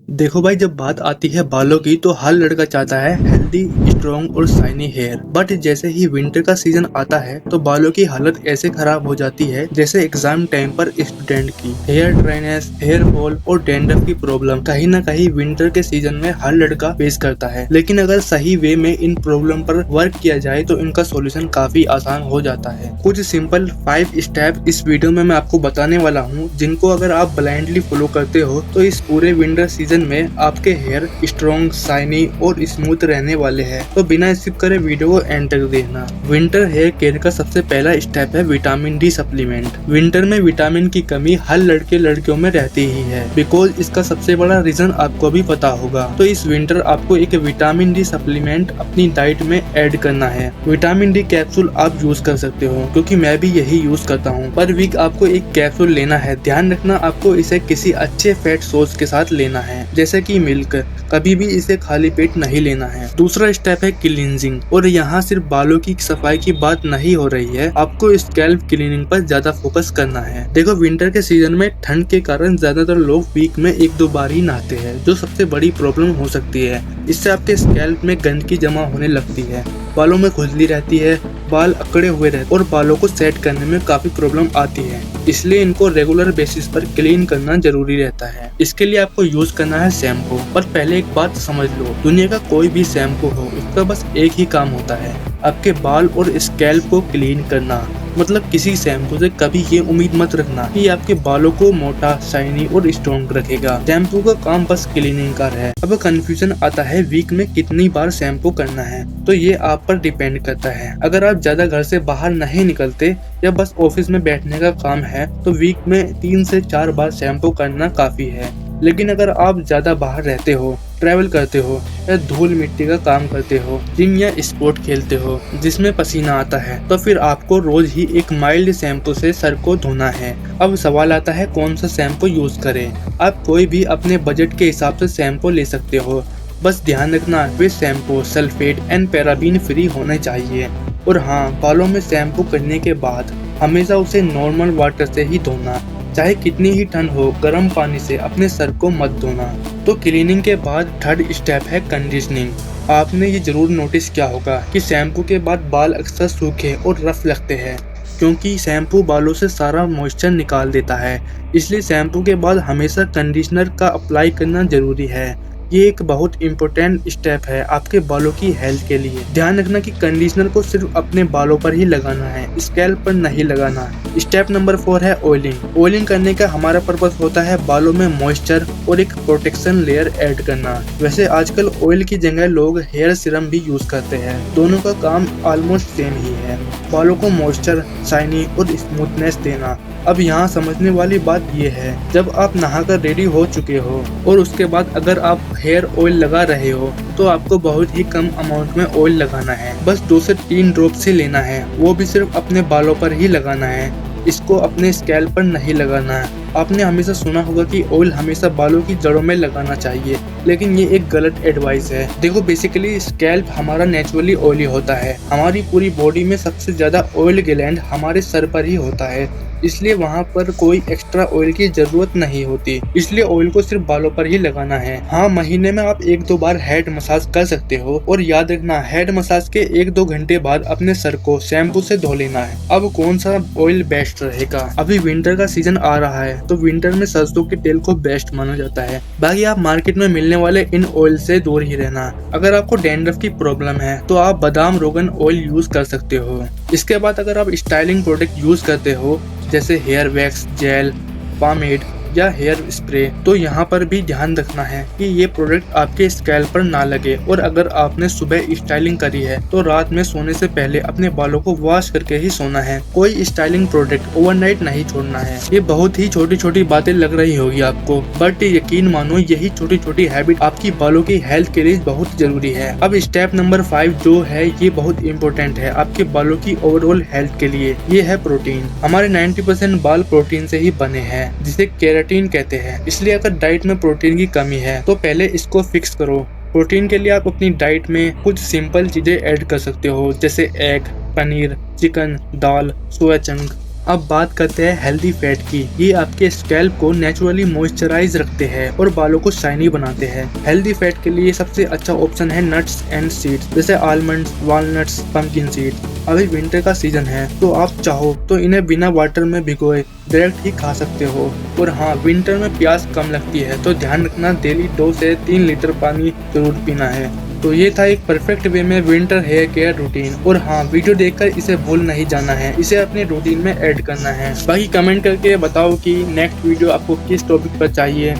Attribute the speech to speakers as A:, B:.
A: देखो भाई, जब बात आती है बालों की तो हर लड़का चाहता है हेल्दी, स्ट्रॉन्ग और शाइनी हेयर। बट जैसे ही विंटर का सीजन आता है तो बालों की हालत ऐसे खराब हो जाती है जैसे एग्जाम टाइम पर स्टूडेंट की। हेयर ड्राइनेस, हेयर फॉल और डैंड्रफ की प्रॉब्लम कहीं ना कहीं विंटर के सीजन में हर लड़का फेस करता है। लेकिन अगर सही वे में इन प्रॉब्लम पर वर्क किया जाए तो इनका सोल्यूशन काफी आसान हो जाता है। कुछ सिंपल 5 स्टेप इस वीडियो में मैं आपको बताने वाला हूँ, जिनको अगर आप ब्लाइंडली फॉलो करते हो तो इस पूरे विंटर सीजन में आपके हेयर स्ट्रॉन्ग, शाइनी और स्मूथ रहने वाले हैं। तो बिना स्किप करे वीडियो को एंड तक देखना। विंटर हेयर केयर का सबसे पहला स्टेप है विटामिन डी सप्लीमेंट। विंटर में विटामिन की कमी हर लड़के लड़कियों में रहती ही है, बिकॉज इसका सबसे बड़ा रीजन आपको भी पता होगा। तो इस विंटर आपको एक विटामिन डी सप्लीमेंट अपनी डाइट में ऐड करना है। विटामिन डी कैप्सूल आप यूज कर सकते हो, क्योंकि मैं भी यही यूज करता हूँ। पर वीक आपको एक कैप्सूल लेना है। ध्यान रखना, आपको इसे किसी अच्छे फैट सोर्स के साथ लेना है, जैसे कि मिल्क। कभी भी इसे खाली पेट नहीं लेना है। दूसरा स्टेप है क्लींजिंग, और यहाँ सिर्फ बालों की सफाई की बात नहीं हो रही है, आपको स्कैल्प क्लीनिंग पर ज्यादा फोकस करना है। देखो, विंटर के सीजन में ठंड के कारण ज्यादातर लोग वीक में 1-2 बार ही नहाते हैं, जो सबसे बड़ी प्रॉब्लम हो सकती है। इससे आपके स्कैल्प में गंदगी जमा होने लगती है, बालों में खुजली रहती है, बाल अकड़े हुए रहते और बालों को सेट करने में काफी प्रॉब्लम आती है। इसलिए इनको रेगुलर बेसिस पर क्लीन करना जरूरी रहता है। इसके लिए आपको यूज करना है शैम्पू। पर पहले एक बात समझ लो, दुनिया का कोई भी शैम्पू हो, उसका बस एक ही काम होता है, आपके बाल और स्कैल्प को क्लीन करना। मतलब किसी शैम्पू से कभी ये उम्मीद मत रखना कि आपके बालों को मोटा, शाइनी और स्ट्रॉन्ग रखेगा। शैम्पू का काम बस क्लीनिंग का है। अब कंफ्यूजन आता है वीक में कितनी बार शैम्पू करना है, तो ये आप पर डिपेंड करता है। अगर आप ज्यादा घर से बाहर नहीं निकलते या बस ऑफिस में बैठने का काम है तो वीक में 3 से 4 बार शैम्पू करना काफी है। लेकिन अगर आप ज्यादा बाहर रहते हो, ट्रैवल करते हो या धूल मिट्टी का काम करते हो, जिम या स्पोर्ट खेलते हो जिसमें पसीना आता है, तो फिर आपको रोज ही एक माइल्ड शैम्पू से सर को धोना है। अब सवाल आता है कौन सा शैम्पू यूज करें। आप कोई भी अपने बजट के हिसाब से शैम्पू ले सकते हो। बस ध्यान रखना, वे shampoo sulphate and paraben free होने चाहिए। और हाँ, बालों में शैम्पू करने के बाद हमेशा उसे नॉर्मल वाटर से ही धोना। चाहे कितनी ही ठंड हो, गर्म पानी से अपने सर को मत धोना। तो क्लीनिंग के बाद थर्ड स्टेप है कंडीशनिंग। आपने ये जरूर नोटिस किया होगा कि शैम्पू के बाद बाल अक्सर सूखे और रफ लगते हैं, क्योंकि शैम्पू बालों से सारा मॉइस्चर निकाल देता है। इसलिए शैम्पू के बाद हमेशा कंडीशनर का अप्लाई करना जरूरी है। ये एक बहुत इम्पोर्टेंट स्टेप है आपके बालों की हेल्थ के लिए। ध्यान रखना कि कंडीशनर को सिर्फ अपने बालों पर ही लगाना है, स्कैल्प पर नहीं लगाना। स्टेप नंबर 4 है ऑयलिंग। ऑयलिंग करने का हमारा पर्पस होता है बालों में मॉइस्चर और एक प्रोटेक्शन लेयर ऐड करना। वैसे आजकल ऑयल की जगह लोग हेयर सीरम भी यूज करते हैं। दोनों का काम ऑलमोस्ट सेम ही है, बालों को मॉइस्चर, शाइनी और स्मूथनेस देना। अब यहाँ समझने वाली बात ये है, जब आप नहाकर रेडी हो चुके हो और उसके बाद अगर आप हेयर ऑयल लगा रहे हो तो आपको बहुत ही कम अमाउंट में ऑयल लगाना है। बस 2 से 3 ड्रॉप्स ही लेना है, वो भी सिर्फ अपने बालों पर ही लगाना है। इसको अपने स्कैल्प पर नहीं लगाना है। आपने हमेशा सुना होगा कि ऑयल हमेशा बालों की जड़ों में लगाना चाहिए, लेकिन ये एक गलत एडवाइस है। देखो, बेसिकली स्कैल्प हमारा नेचुरली ऑयली होता है। हमारी पूरी बॉडी में सबसे ज्यादा ऑयल ग्लैंड हमारे सर पर ही होता है, इसलिए वहाँ पर कोई एक्स्ट्रा ऑयल की जरूरत नहीं होती। इसलिए ऑयल को सिर्फ बालों पर ही लगाना है। हाँ, महीने में आप 1-2 बार हेड मसाज कर सकते हो, और याद रखना, हेड मसाज के 1-2 घंटे बाद अपने सर को शैम्पू से धो लेना है। अब कौन सा ऑयल बेस्ट रहेगा? अभी विंटर का सीजन आ रहा है तो विंटर में सरसों के तेल को बेस्ट माना जाता है। बाकी आप मार्केट में मिलने वाले इन ऑयल से दूर ही रहना। अगर आपको डैंड्रफ की प्रॉब्लम है तो आप बादाम रोगन ऑयल यूज कर सकते हो। इसके बाद अगर आप स्टाइलिंग प्रोडक्ट यूज करते हो, जैसे हेयर वैक्स, जेल, पामेड या हेयर स्प्रे, तो यहाँ पर भी ध्यान रखना है कि ये प्रोडक्ट आपके स्कैल्प पर ना लगे। और अगर आपने सुबह स्टाइलिंग करी है तो रात में सोने से पहले अपने बालों को वॉश करके ही सोना है। कोई स्टाइलिंग प्रोडक्ट ओवरनाइट नहीं छोड़ना है। ये बहुत ही छोटी छोटी बातें लग रही होगी आपको, बट यकीन मानो यही छोटी छोटी हैबिट आपकी बालों की हेल्थ के लिए बहुत जरूरी है। अब स्टेप नंबर 5 जो है, ये बहुत इंपॉर्टेंट है आपके बालों की ओवरऑल हेल्थ के लिए। ये है प्रोटीन। हमारे 90% बाल प्रोटीन से ही बने हैं, जिसे केराटिन कहते हैं। इसलिए अगर डाइट में प्रोटीन की कमी है तो पहले इसको फिक्स करो। प्रोटीन के लिए आप अपनी डाइट में कुछ सिंपल चीजें ऐड कर सकते हो, जैसे एग, पनीर, चिकन, दाल, सोया चंक, अब बात करते हैं हेल्दी फैट की। ये आपके स्कैल्प को नेचुरली मॉइस्चराइज रखते हैं और बालों को शाइनी बनाते हैं। हेल्दी फैट के लिए सबसे अच्छा ऑप्शन है नट्स एंड सीड्स, जैसे आलमंड्स, वॉलनट्स, पंपकिन सीड्स। अभी विंटर का सीजन है तो आप चाहो तो इन्हें बिना वाटर में भिगोए डायरेक्ट ही खा सकते हो। और हाँ, विंटर में प्यास कम लगती है तो ध्यान रखना, डेली 2 से 3 लीटर पानी जरूर पीना है। तो ये था एक परफेक्ट वे में विंटर हेयर केयर रूटीन। और हाँ, वीडियो देखकर इसे भूल नहीं जाना है, इसे अपने रूटीन में ऐड करना है। बाकी कमेंट करके बताओ कि नेक्स्ट वीडियो आपको किस टॉपिक पर चाहिए।